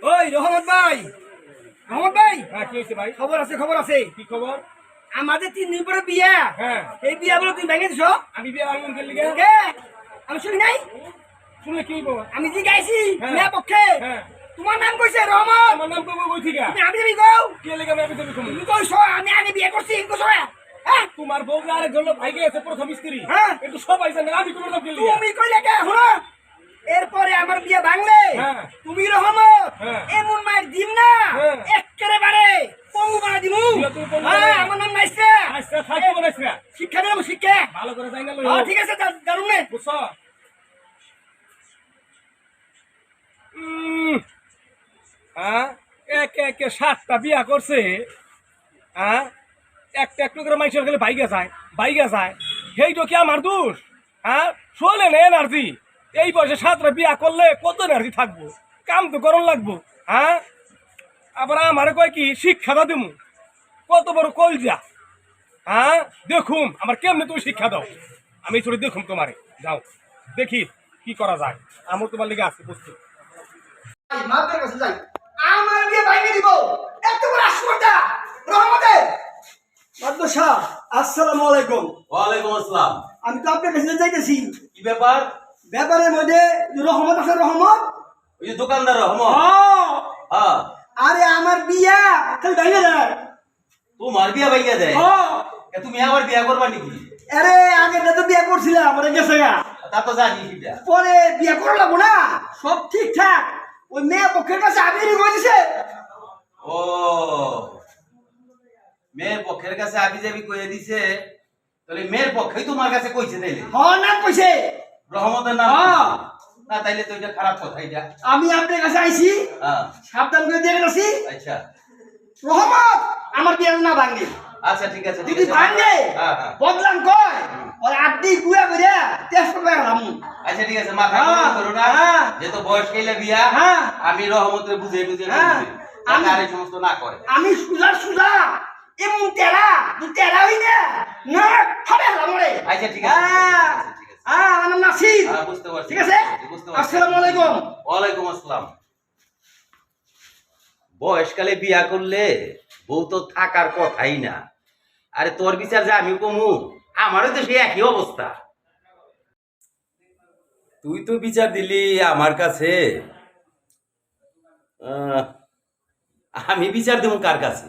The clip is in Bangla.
ওই রহমত ভাই, রহমত ভাই, হ্যাঁ, কি হয়েছে ভাই? খবর আছে, খবর আছে। কি খবর? আমাদের 3 দিন পরে বিয়া। হ্যাঁ, এই বিয়া বলে তুমি ভেঙে দিছো? আমি বিয়ে আনলাম কে লিগে? কে? আমি শুনি নাই। শুনলে কি বল? আমি যে গাইছি হ্যাঁ। মেয়ে পক্ষে, হ্যাঁ, তোমার নাম কইছে রহমত। আমার নাম কবে কই থেকে? তুমি আমি কও, কে লিগে আমি তুমি শুনি? তুমি কইছো আমি আগে বিয়ে করছি, কইছো হ্যাঁ? তোমার বউ আরেক জন ভাই গেছে প্রথম স্ত্রী। হ্যাঁ। একটু সবাই জানে আমি তোমার নাম কে লিগে? তুমি কইলে কে হলো? এরপরে আমার বিয়ে ভাঙলে হ্যাঁ। তুমি রহমত হ্যাঁ। এমন মায়ের দিম না, হ্যাঁ। একেবারে পঙ্গু বানা দিমু। দিলা তুমি পঙ্গু হ্যাঁ, বানাই। আমার নাম নাইছে। আচ্ছা, থাকবো বলেছ না। শিক্ষা দেবো, শিক্ষা। ভালো করে যাই না হ্যাঁ, ঠিক আছে, জানুন না। বুঝছো? হ্যাঁ, একে একে 7টা বিয়া করছে। হ্যাঁ, একটা একটু করে মাইসের গেলে বাইকে যায় সেইটা কি আমার দোষ? হ্যাঁ, শোনে না এনার্জি। এই বয়সে 7টা বিয়া করলে কত এনার্জি থাকবো? কাম তো করন লাগবো। হ্যাঁ, আবার আমার কয় কি শিক্ষা দাও দিমু? কত বড় কলজা। হ্যাঁ, দেখুম আমার কেমনে তুমি শিক্ষা দাও। আমি ছোট দেখুম তোমারে। যাও দেখি কি করা যায়। আমার তোমার লেগে আসছে বুঝতে। মাদের কাছে যাই, আমার বিয়ে ভাঙে দিব। এত বড় আশীর্বাদটা রহমতের। মাদ্রাসা, আসসালামু আলাইকুম। ওয়ালাইকুম আসসালাম। আমি তো আপনার কাছে যাইতেছি। কি ব্যাপার? ব্যাপারের মধ্যে রহমত আছে, রহমত। ওই যে দোকানদার রহমত। হ্যাঁ, আরে আমার বিয়া খালি ভাঙে যায়। তোমার বিয়া ভাইয়া দেয়? তুমি আবার বিয়া করবা নাকি? আরে আগে তো বিয়া করছিলাম, পরে গেছে গা। তা তো জানি সেটা। পরে বিয়া করে লাগবো না, সব ঠিকঠাক। ওই মেয়ে পক্ষের কাছে আবির হয়েছে। ও, মেয়ের পক্ষের কাছে আবি যাবি কইয়ে দিছে। তাহলে মেয়ের পক্ষেই তোমার কাছে কইছে তাইলে? হ্যাঁ, নাম কইছে রহমতের নাম? হ্যাঁ। না, তাইলে তো এটা খারাপ কথা এটা। আমি আপনার কাছে আইছি, হ্যাঁ, সাবধান করে দিয়ে গেছি। আচ্ছা রহমত আমার বিয়া না ভাঙে। আচ্ছা, ঠিক আছে, ঠিক যদি আছে। ভাঙে হ্যাঁ, হ্যাঁ। বদলাম কয় ওর আড্ডি গুয়া করে টেস্ট করবে গেলাম। আচ্ছা, ঠিক আছে, মাথা হ্যাঁ, গরম করো না। হ্যাঁ। যেহেতু বয়স কইলে বিয়া, হ্যাঁ। আমি রহমতের বুঝে বুঝে হ্যাঁ। আমি আর এই সমস্ত না করে। আমি সুজা সুজা এমন তেরা তুই তেরা হই না না হবে আমারে। আচ্ছা, ঠিক আছে, ঠিক আছে। আমার নাম নাসির। হ্যাঁ, বুঝতে পারছি। ঠিক আছে, বুঝতে পারছি। আসসালামু আলাইকুম। ওয়ালাইকুম আসসালাম। বয়সকালে বিয়া করলে বউ তো থাকার কথাই না। আরে তোর বিচার যে আমি কমু, আমারও তো সেই একই অবস্থা। তুই তো বিচার দিলি আমার কাছে, আমি বিচার দেবো কার কাছে?